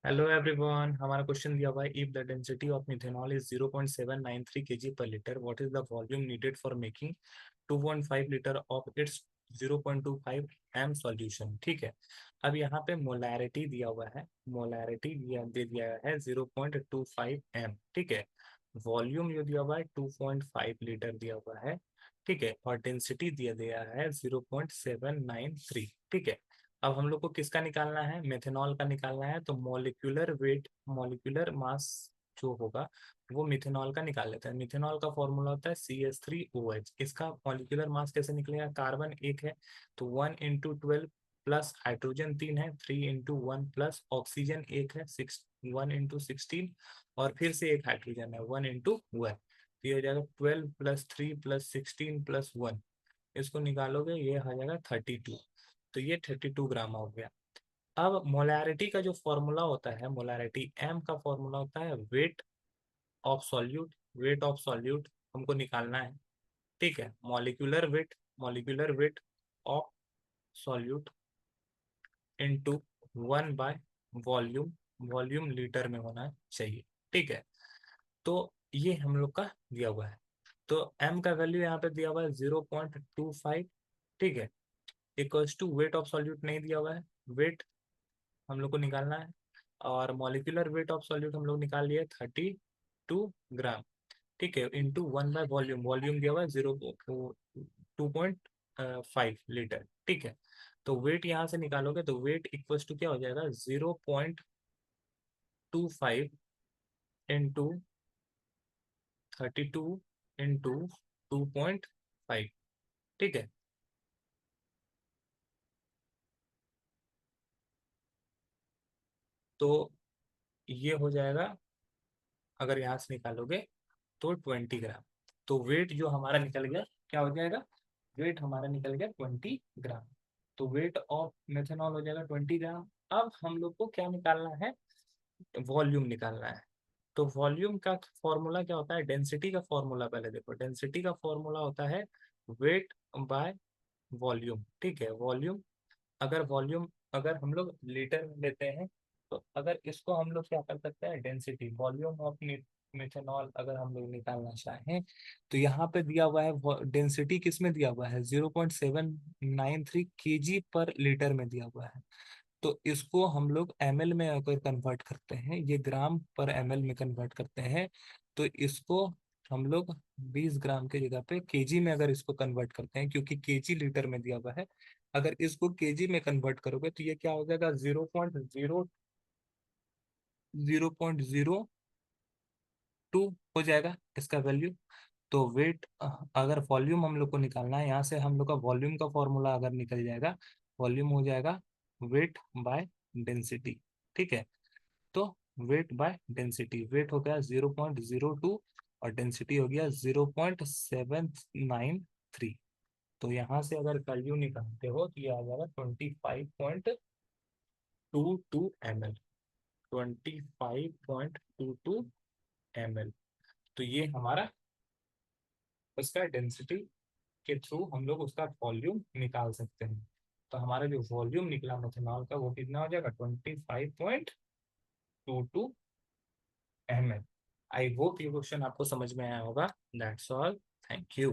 Hello everyone, हमारा question दिया हुआ है if the density of methanol is 0.793 kg पर litre, what is the volume needed for making 2.5 litre of its 0.25 M solution. ठीक है, अब यहाँ पे मोलैरिटी दिया हुआ है, मोलैरिटी दे दिया है 0.25 एम। ठीक है, वॉल्यूम जो दिया हुआ है 2.5 लीटर दिया हुआ है। ठीक है, और डेंसिटी दिया गया है 0.793। ठीक है, अब हम लोग को किसका निकालना है? मेथेनॉल का निकालना है। तो मॉलिक्यूलर वेट, मॉलिक्यूलर मास जो होगा वो मिथेनॉल का निकाल लेते हैं। मिथेनॉल का फॉर्मूला होता है CH3OH। इसका मॉलिक्यूलर मास कैसे निकलेगा? कार्बन एक है तो 1 × 12 प्लस हाइड्रोजन 3 है, 3 × 1 प्लस ऑक्सीजन एक है 1 × 16 और फिर से एक हाइड्रोजन है 1 × 1। ये हो जाएगा 12 + 3 + 16 + 1। इसको निकालोगे ये हो जाएगा 32। तो ये 32 ग्राम हो गया। अब मोलैरिटी का जो फॉर्मूला होता है, मोलैरिटी एम का फॉर्मूला होता है wait of solute. Wait of solute हमको निकालना है। ठीक है, molecular weight, molecular weight of solute into 1/, volume, volume litre में होना चाहिए। ठीक है, तो ये हम लोग का दिया हुआ है। तो एम का वैल्यू यहाँ पे दिया हुआ है 0.25। ठीक है, equals to weight of solute नहीं दिया हुआ है, वेट हम लोग को निकालना है। और मॉलिक्यूलर वेट ऑफ सॉल्यूट हम लोग निकाल लिए 32 ग्राम। ठीक है, इंटू 1/, वॉल्यूम, वॉल्यूम दिया हुआ है 2.5 लीटर। ठीक है, तो वेट यहाँ से निकालोगे तो वेट इक्वल्स टू क्या हो जाएगा? 0.25 इंटू 32 इंटू 2.5। ठीक है, तो ये हो जाएगा, अगर यहाँ से निकालोगे तो 20 ग्राम। तो वेट जो हमारा निकल गया क्या हो जाएगा? वेट हमारा निकल गया 20 ग्राम। तो वेट ऑफ मेथनॉल हो जाएगा 20 ग्राम। अब हम लोग को क्या निकालना है? वॉल्यूम निकालना है। तो वॉल्यूम का फॉर्मूला क्या होता है? डेंसिटी का फॉर्मूला पहले देखो। डेंसिटी का फॉर्मूला होता है वेट बाय वॉल्यूम। ठीक है, वॉल्यूम, अगर वॉल्यूम अगर हम लोग लीटर में लेते हैं तो अगर इसको हम लोग क्या कर सकते हैं? डेंसिटी, वॉल्यूम ऑफ मिथेनॉल अगर हम लोग निकालना चाहें तो यहाँ पे दिया हुआ है डेंसिटी किस में दिया हुआ है? 0.793 kg पर लीटर में दिया हुआ है। तो इसको हम लोग ml में अगर कन्वर्ट करते हैं, ये ग्राम पर ml में कन्वर्ट करते हैं, तो इसको हम लोग 20 ग्राम की जगह पे केजी में अगर इसको कन्वर्ट करते हैं, क्योंकि केजी लीटर में दिया हुआ है, अगर इसको केजी में कन्वर्ट करोगे तो ये क्या हो जाएगा? 0.02 हो जाएगा इसका वैल्यू। तो वेट, अगर वॉल्यूम हम लोग को निकालना है, यहाँ से हम लोग का वॉल्यूम का फॉर्मूला अगर निकल जाएगा, वॉल्यूम हो जाएगा वेट बाय डेंसिटी। ठीक है, तो वेट बाय डेंसिटी, वेट हो गया 0.02 और डेंसिटी हो गया 0.793। तो यहाँ से अगर वैल्यू निकालते हो तो ये आ जाएगा 25.22 ml। 25.22 ml। तो ये हमारा उसका डेंसिटी के थ्रू हम लोग उसका वॉल्यूम निकाल सकते हैं। तो हमारा जो वॉल्यूम निकला मेथनॉल का वो कितना हो जाएगा? 25.22 ml। आई होप ये क्वेश्चन आपको समझ में आया होगा। That's all, thank you.